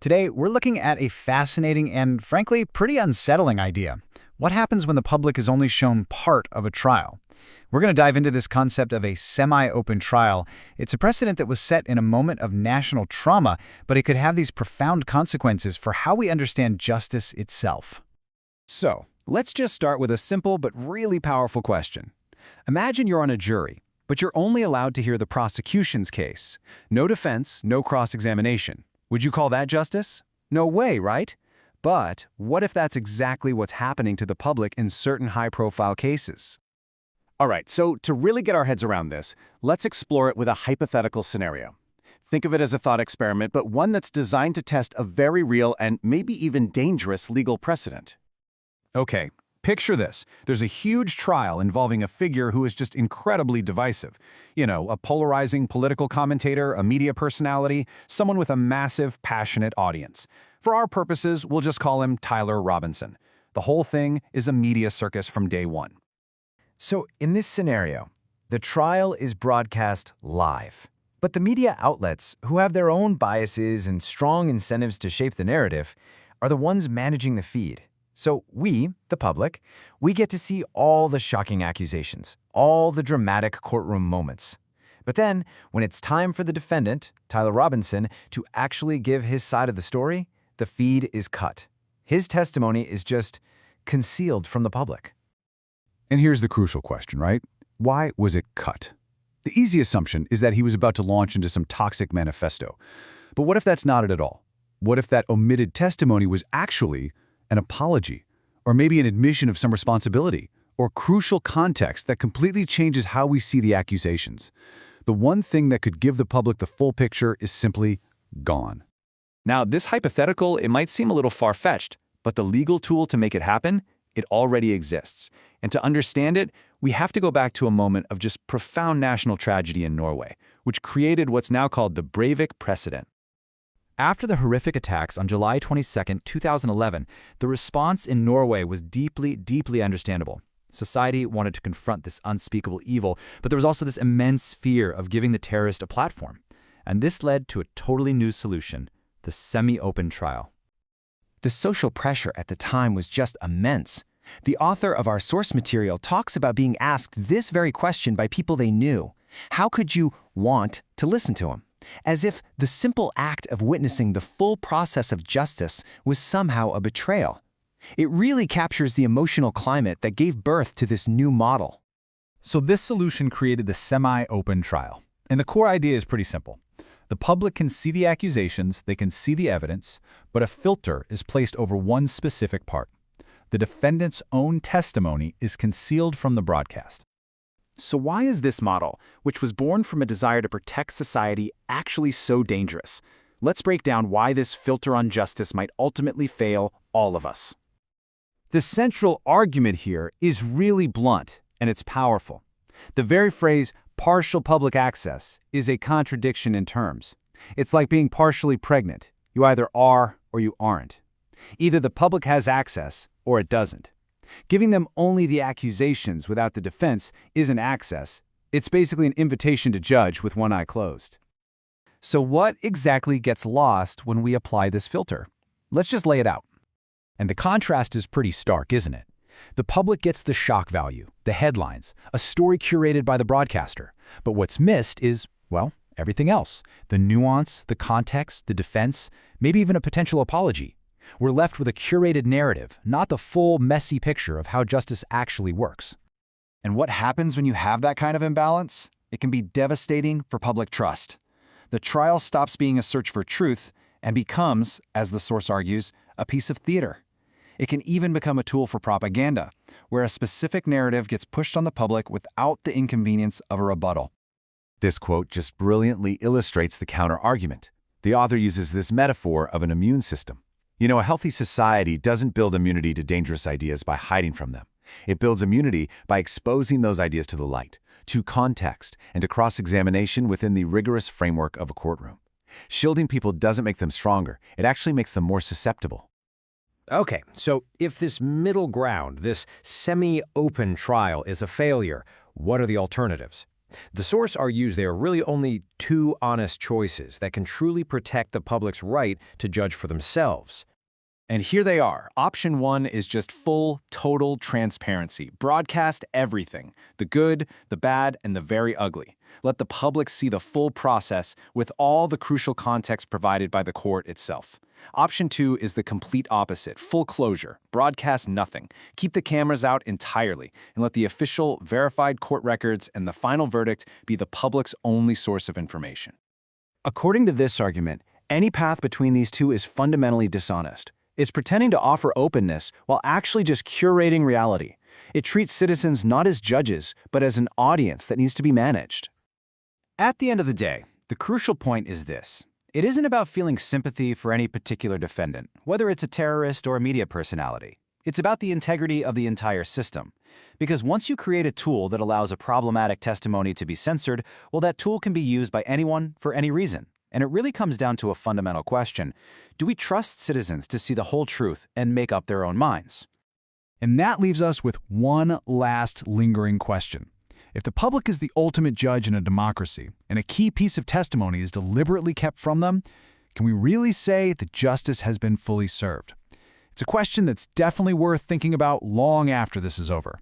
Today, we're looking at a fascinating and, frankly, pretty unsettling idea. What happens when the public is only shown part of a trial? We're going to dive into this concept of a semi-open trial. It's a precedent that was set in a moment of national trauma, but it could have these profound consequences for how we understand justice itself. So, let's just start with a simple but really powerful question. Imagine you're on a jury, but you're only allowed to hear the prosecution's case. No defense, no cross-examination. Would you call that justice? No way, right? But what if that's exactly what's happening to the public in certain high-profile cases? All right, so to really get our heads around this, let's explore it with a hypothetical scenario. Think of it as a thought experiment, but one that's designed to test a very real and maybe even dangerous legal precedent. Okay, picture this. There's a huge trial involving a figure who is just incredibly divisive. You know, a polarizing political commentator, a media personality, someone with a massive, passionate audience. For our purposes, we'll just call him Tyler Robinson. The whole thing is a media circus from day one. So in this scenario, the trial is broadcast live. But the media outlets, who have their own biases and strong incentives to shape the narrative, are the ones managing the feed. So we, the public, we get to see all the shocking accusations, all the dramatic courtroom moments. But then, when it's time for the defendant, Tyler Robinson, to actually give his side of the story, the feed is cut. His testimony is just concealed from the public. And here's the crucial question, right? Why was it cut? The easy assumption is that he was about to launch into some toxic manifesto. But what if that's not it at all? What if that omitted testimony was actually an apology, or maybe an admission of some responsibility, or crucial context that completely changes how we see the accusations? The one thing that could give the public the full picture is simply gone. Now, this hypothetical, it might seem a little far-fetched, but the legal tool to make it happen, it already exists. And to understand it, we have to go back to a moment of just profound national tragedy in Norway, which created what's now called the Breivik precedent. After the horrific attacks on July 22, 2011, the response in Norway was deeply, deeply understandable. Society wanted to confront this unspeakable evil, but there was also this immense fear of giving the terrorist a platform. And this led to a totally new solution, the semi-open trial. The social pressure at the time was just immense. The author of our source material talks about being asked this very question by people they knew. How could you want to listen to him? As if the simple act of witnessing the full process of justice was somehow a betrayal. It really captures the emotional climate that gave birth to this new model. So this solution created the semi-open trial. And the core idea is pretty simple. The public can see the accusations, they can see the evidence, but a filter is placed over one specific part. The defendant's own testimony is concealed from the broadcast. So why is this model, which was born from a desire to protect society, actually so dangerous? Let's break down why this filter on justice might ultimately fail all of us. The central argument here is really blunt, and it's powerful. The very phrase, partial public access, is a contradiction in terms. It's like being partially pregnant. You either are or you aren't. Either the public has access or it doesn't. Giving them only the accusations without the defense isn't access. It's basically an invitation to judge with one eye closed. So what exactly gets lost when we apply this filter? Let's just lay it out. And the contrast is pretty stark, isn't it? The public gets the shock value, the headlines, a story curated by the broadcaster. But what's missed is, well, everything else. The nuance, the context, the defense, maybe even a potential apology. We're left with a curated narrative, not the full, messy picture of how justice actually works. And what happens when you have that kind of imbalance? It can be devastating for public trust. The trial stops being a search for truth and becomes, as the source argues, a piece of theater. It can even become a tool for propaganda, where a specific narrative gets pushed on the public without the inconvenience of a rebuttal. This quote just brilliantly illustrates the counter-argument. The author uses this metaphor of an immune system. You know, a healthy society doesn't build immunity to dangerous ideas by hiding from them. It builds immunity by exposing those ideas to the light, to context, and to cross-examination within the rigorous framework of a courtroom. Shielding people doesn't make them stronger. It actually makes them more susceptible. Okay, so if this middle ground, this semi-open trial is a failure, what are the alternatives? The source argues there are really only two honest choices that can truly protect the public's right to judge for themselves. And here they are. Option 1 is just full, total transparency. Broadcast everything, the good, the bad, and the very ugly. Let the public see the full process with all the crucial context provided by the court itself. Option 2 is the complete opposite, full closure. Broadcast nothing. Keep the cameras out entirely and let the official, verified court records and the final verdict be the public's only source of information. According to this argument, any path between these two is fundamentally dishonest. It's pretending to offer openness while actually just curating reality. It treats citizens not as judges, but as an audience that needs to be managed. At the end of the day, the crucial point is this. It isn't about feeling sympathy for any particular defendant, whether it's a terrorist or a media personality. It's about the integrity of the entire system. Because once you create a tool that allows a problematic testimony to be censored, well, that tool can be used by anyone for any reason. And it really comes down to a fundamental question. Do we trust citizens to see the whole truth and make up their own minds? And that leaves us with one last lingering question. If the public is the ultimate judge in a democracy, and a key piece of testimony is deliberately kept from them, can we really say that justice has been fully served? It's a question that's definitely worth thinking about long after this is over.